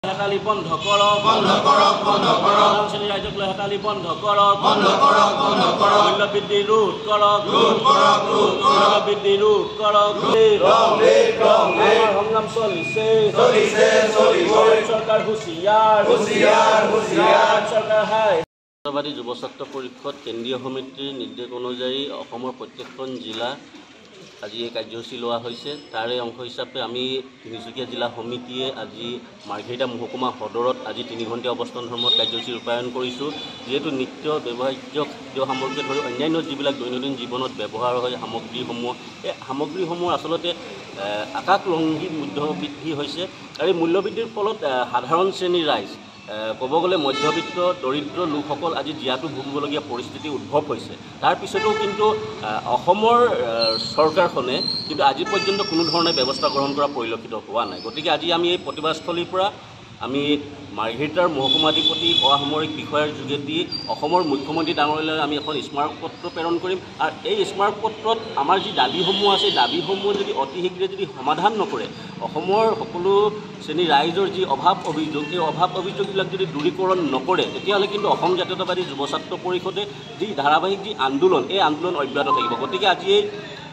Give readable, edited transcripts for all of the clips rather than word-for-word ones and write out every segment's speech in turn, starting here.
হেতালি বন্ধ কৰক প্ৰধান শ্ৰেণীৰ ৰাইজক লৈ হেতালি বন্ধ কৰক মূল্য বৃদ্ধি ৰোধ কৰক মূল্য বৃদ্ধি ৰোধ কৰক আমাৰ সংগ্ৰাম চলিছে চৰকাৰ হুঁচিয়াৰ চৰকাৰ হাই ৰাষ্ট্ৰবাদী যুৱ ছাত্ৰ পৰিষদ কেন্দ্ৰীয় সমিতিৰ নিৰ্দেশ অনুযায়ী অসমৰ প্ৰত্যেকখন জিলা আজি এই কাৰ্যসূচী লোৱা হৈছে। তাৰে অংশ হিচাপে আমি তিনিচুকীয়া জিলা সমিতিয়ে আজি মাৰ্ঘেৰিটা মহকুমা সদৰত আজি 3 ঘণ্টীয়া অৱস্থান ধৰ্মত কাৰ্যসূচী ৰূপায়ণ কৰিছোঁ। যিহেতু নিত্য ব্যৱহাৰ্য খাদ্য সামগ্ৰী ধৰি অন্যান্য যিবিলাক দৈনন্দিন জীৱনত ব্যৱহাৰ হয় সামগ্ৰীসমূহ, এই সামগ্ৰীসমূহ আচলতে আকাশলংঘী মূল্যবৃদ্ধি হৈছে। আৰু এই মূল্যবৃদ্ধিৰ ফলত সাধাৰণ শ্ৰেণীৰ ৰাইজ ক'ব গ'লে মধ্যবিত্ত দৰিদ্ৰ লোকসকল আজি জীয়াতু ভুগিবলগীয়া পৰিস্থিতি উদ্ভৱ হৈছে। তাৰ পিছতো কিন্তু অসমৰ চৰকাৰখনে কিন্তু আজি পৰ্যন্ত কোনো ধৰণৰ ব্যৱস্থা গ্ৰহণ কৰা পৰিলক্ষিত হোৱা নাই। গতিকে আজি আমি এই প্ৰতিবাদস্থলীৰ পৰা আমি মাৰ্ঘেৰিটাৰ মহকুমাধিপতি অসামৰিক বিষয়াৰ যোগেদি অসমৰ মুখ্যমন্ত্ৰী ডাঙৰীয়ালৈ আমি এখন স্মাৰকপত্ৰ প্ৰেৰণ কৰিম। আৰু এই স্মাৰকপত্ৰত আমাৰ যি দাবীসমূহ আছে, দাবীসমূহ যদি অতি শীঘ্ৰে যদি সমাধান নকৰে, অসমৰ সকলো শ্ৰেণীৰ ৰাইজৰ যি অভাৱ অভিযোগ, এই অভাৱ অভিযোগবিলাক যদি দূৰীকৰণ নকৰে, তেতিয়াহ'লে কিন্তু অসম জাতীয়তাবাদী যুৱ ছাত্ৰ পৰিষদে যি ধাৰাবাহিক যি আন্দোলন, এই আন্দোলন অব্যাহত থাকিব। গতিকে আজি এই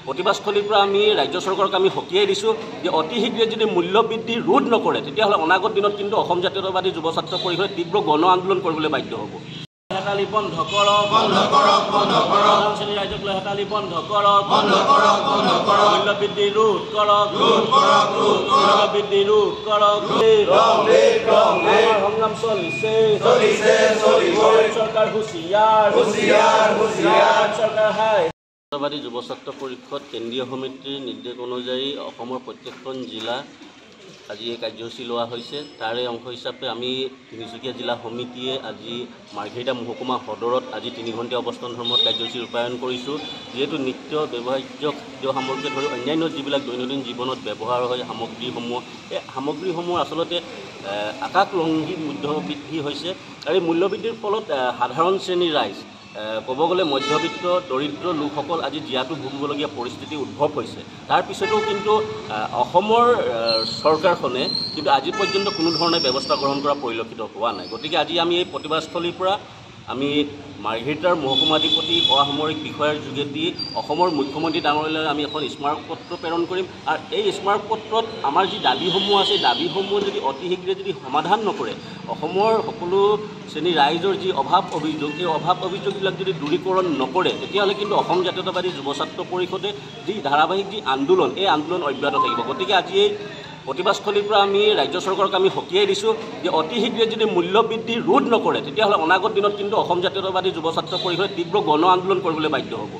প্ৰতিবাদস্থলীৰ পৰা আমি ৰাজ্য চৰকাৰক আমি সকীয়াই দিছোঁ যে অতি শীঘ্ৰে যদি মূল্যবৃদ্ধি ৰোধ নকৰে, তেতিয়াহ'লে অনাগত দিনত কিন্তু অসম জাতীয়তাবাদী যুৱ ছাত্ৰ পৰিষদে তীব্ৰ গণ আন্দোলন কৰিবলৈ বাধ্য হ'ব। হেতালি বন্ধ কৰক প্ৰধান শ্ৰেণীৰ ৰাইজক লৈ হেতালি বন্ধ কৰক মূল্য বৃদ্ধি ৰোধ কৰক মূল্য বৃদ্ধি ৰোধ কৰক আমাৰ সংগ্ৰাম চলিছে চৰকাৰ হুঁচিয়াৰ চৰকাৰ হাই ৰাষ্ট্ৰবাদী যুৱ ছাত্ৰ পৰিষদ কেন্দ্ৰীয় সমিতিৰ নিৰ্দেশ অনুযায়ী অসমৰ প্ৰত্যেকখন জিলা আজি এই কাৰ্যসূচী লোৱা হৈছে। তাৰে অংশ হিচাপে আমি তিনিচুকীয়া জিলা সমিতিয়ে আজি মাৰ্ঘেৰিটা মহকুমা সদৰত আজি 3 ঘণ্টীয়া অৱস্থান ধৰ্মত কাৰ্যসূচী ৰূপায়ণ কৰিছোঁ। যিহেতু নিত্য ব্যৱহাৰ্য খাদ্য সামগ্ৰী ধৰি অন্যান্য যিবিলাক দৈনন্দিন জীৱনত ব্যৱহাৰ হয় সামগ্ৰীসমূহ, এই সামগ্ৰীসমূহ আচলতে আকাশলংঘী মূল্যবৃদ্ধি হৈছে। আৰু এই মূল্যবৃদ্ধিৰ ফলত সাধাৰণ শ্ৰেণীৰ ৰাইজ ক'ব গ'লে মধ্যবিত্ত দৰিদ্ৰ লোকসকল আজি জীয়াতু ভুগিবলগীয়া পৰিস্থিতি উদ্ভৱ হৈছে। তাৰ পিছতো কিন্তু অসমৰ চৰকাৰখনে কিন্তু আজি পৰ্যন্ত কোনো ধৰণৰ ব্যৱস্থা গ্ৰহণ কৰা পৰিলক্ষিত হোৱা নাই। গতিকে আজি আমি এই প্ৰতিবাদস্থলীৰ পৰা আমি মাৰ্ঘেৰিটাৰ মহকুমাধিপতি অসামৰিক বিষয়াৰ যোগেদি অসমৰ মুখ্যমন্ত্ৰী ডাঙৰীয়ালৈ আমি এখন স্মাৰকপত্ৰ প্ৰেৰণ কৰিম। আৰু এই স্মাৰকপত্ৰত আমাৰ যি দাবীসমূহ আছে, দাবীসমূহ যদি অতি শীঘ্ৰে যদি সমাধান নকৰে, অসমৰ সকলো শ্ৰেণীৰ ৰাইজৰ যি অভাৱ অভিযোগ, এই অভাৱ অভিযোগবিলাক যদি দূৰীকৰণ নকৰে, তেতিয়াহ'লে কিন্তু অসম জাতীয়তাবাদী যুৱ ছাত্ৰ পৰিষদে যি ধাৰাবাহিক যি আন্দোলন, এই আন্দোলন অব্যাহত থাকিব। গতিকে আজি এই প্ৰতিবাদস্থলীৰ পৰা আমি ৰাজ্য চৰকাৰক আমি সকীয়াই দিছোঁ যে অতি শীঘ্ৰে যদি মূল্যবৃদ্ধি ৰোধ নকৰে, তেতিয়াহ'লে অনাগত দিনত কিন্তু অসম জাতীয়তাবাদী যুৱ ছাত্ৰ পৰিষদে তীব্ৰ গণ আন্দোলন কৰিবলৈ বাধ্য হ'ব।